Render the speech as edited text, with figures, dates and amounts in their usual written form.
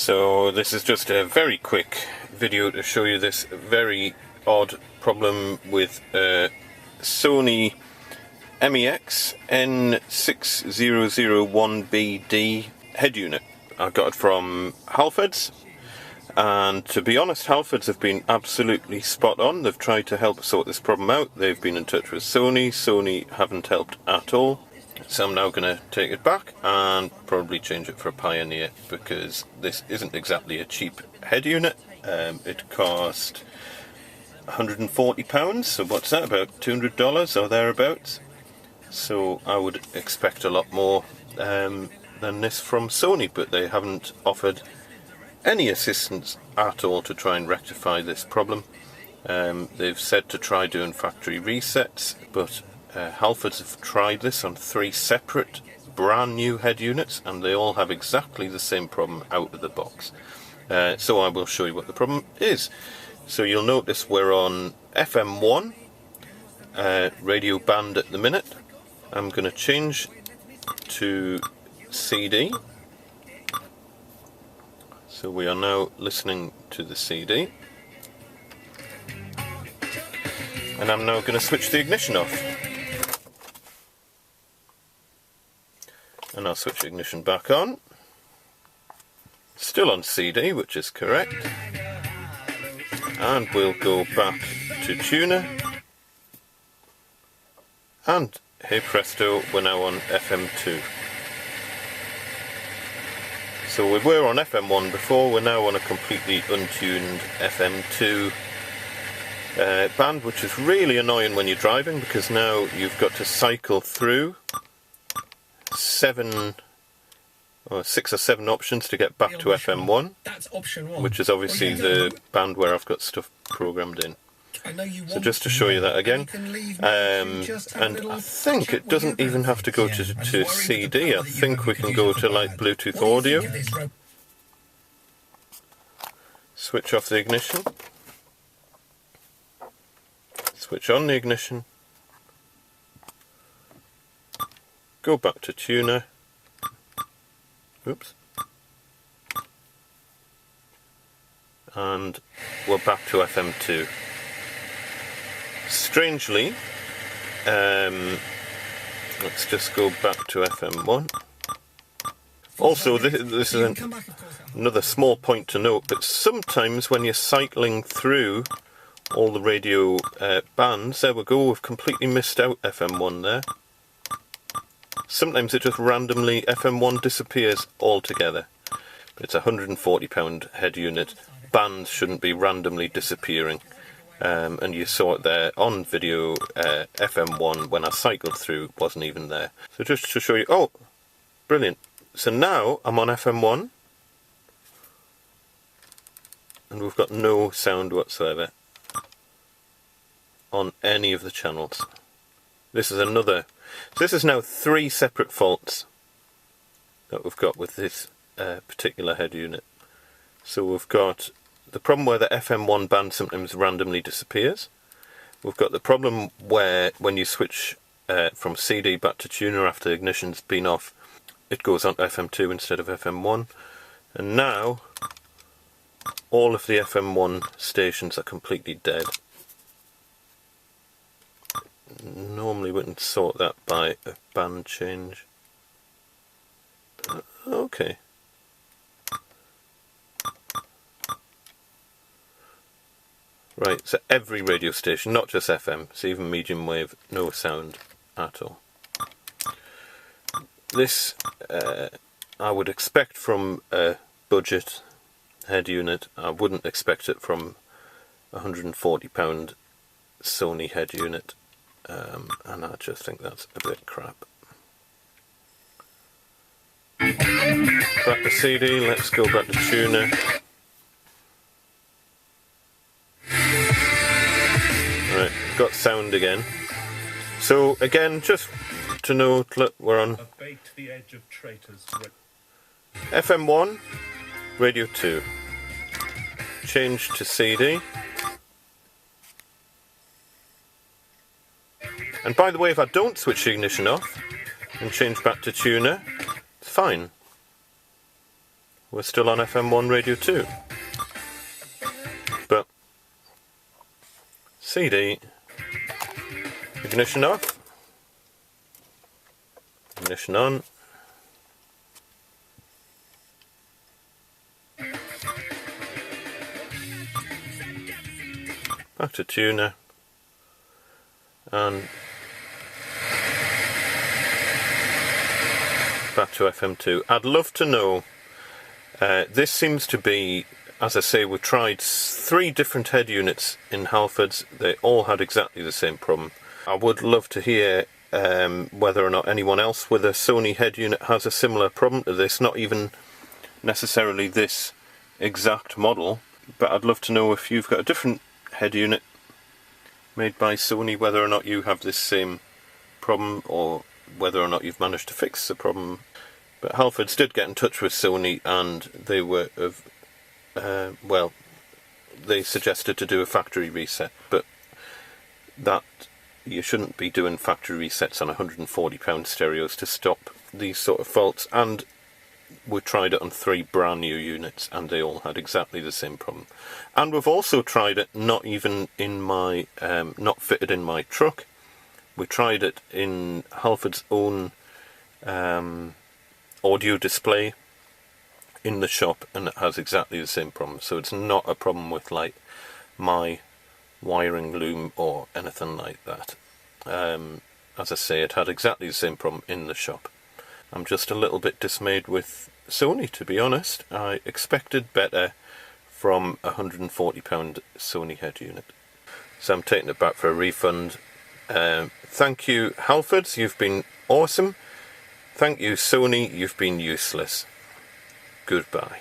So this is just a very quick video to show you this very odd problem with Sony MEX-N6001BD head unit. I got it from Halfords, and to be honest, Halfords have been absolutely spot on. They've tried to help sort this problem out. They've been in touch with Sony. Sony haven't helped at all. So I'm now going to take it back and probably change it for a Pioneer, because this isn't exactly a cheap head unit. It cost £140, so what's that, about $200 or thereabouts? So I would expect a lot more than this from Sony, but they haven't offered any assistance at all to try and rectify this problem. They've said to try doing factory resets, but Halfords have tried this on 3 separate brand new head units, and they all have exactly the same problem out of the box. So I will show you what the problem is. So you'll notice we're on FM1 radio band at the minute. I'm going to change to CD. So we are now listening to the CD. And I'm now going to switch the ignition off. And I'll switch the ignition back on. Still on CD, which is correct. And we'll go back to tuner. And hey presto, we're now on FM2. So we were on FM1 before, we're now on a completely untuned FM2 band, which is really annoying when you're driving, because now you've got to cycle through 6 or 7 options to get back to FM1. That's option 1. Which is obviously the band where I've got stuff programmed in. So just to show you that again, and I think it doesn't even have to go to CD. I think we can go to like Bluetooth audio. Switch off the ignition. Switch on the ignition. Go back to tuner. Oops. And we're back to FM2. Strangely, let's just go back to FM1. Also, this is another small point to note, but sometimes when you're cycling through all the radio bands, there we go, we've completely missed out FM1 there. Sometimes it just randomly, FM1 disappears altogether. It's a £140 head unit. Bands shouldn't be randomly disappearing. And you saw it there on video. FM1, when I cycled through, wasn't even there. So just to show you, oh, brilliant. So now I'm on FM1, and we've got no sound whatsoever on any of the channels. This is another, so this is now 3 separate faults that we've got with this particular head unit. So we've got the problem where the FM1 band sometimes randomly disappears. We've got the problem where when you switch from CD back to tuner after the ignition's been off, it goes on to FM2 instead of FM1. And now all of the FM1 stations are completely dead. Normally we can sort that by a band change. Okay. Right, so every radio station, not just FM, so even medium wave, no sound at all. This I would expect from a budget head unit. I wouldn't expect it from a £140 Sony head unit, and I just think that's a bit crap. Back to CD, let's go back to tuner. Right, got sound again. So again, just to note, look, we're on FM1, radio 2. Change to CD. And by the way, if I don't switch the ignition off and change back to tuner, it's fine. we're still on FM1 radio 2. But CD, ignition off, ignition on, back to tuner, and back to FM2. I'd love to know, this seems to be, as I say, we tried 3 different head units in Halfords. They all had exactly the same problem. I would love to hear whether or not anyone else with a Sony head unit has a similar problem to this, not even necessarily this exact model, but I'd love to know if you've got a different head unit made by Sony, whether or not you have this same problem or whether or not you've managed to fix the problem. But Halfords did get in touch with Sony, and they were well, they suggested to do a factory reset, but that you shouldn't be doing factory resets on £140 stereos to stop these sort of faults. And we tried it on 3 brand new units, and they all had exactly the same problem. And we've also tried it not even in my, not fitted in my truck. We tried it in Halfords' own audio display in the shop, and it has exactly the same problem. So it's not a problem with like my wiring loom or anything like that. As I say, it had exactly the same problem in the shop. I'm just a little bit dismayed with Sony, to be honest. I expected better from a £140 Sony head unit. So I'm taking it back for a refund. Thank you, Halfords, you've been awesome. Thank you, Sony, you've been useless. Goodbye.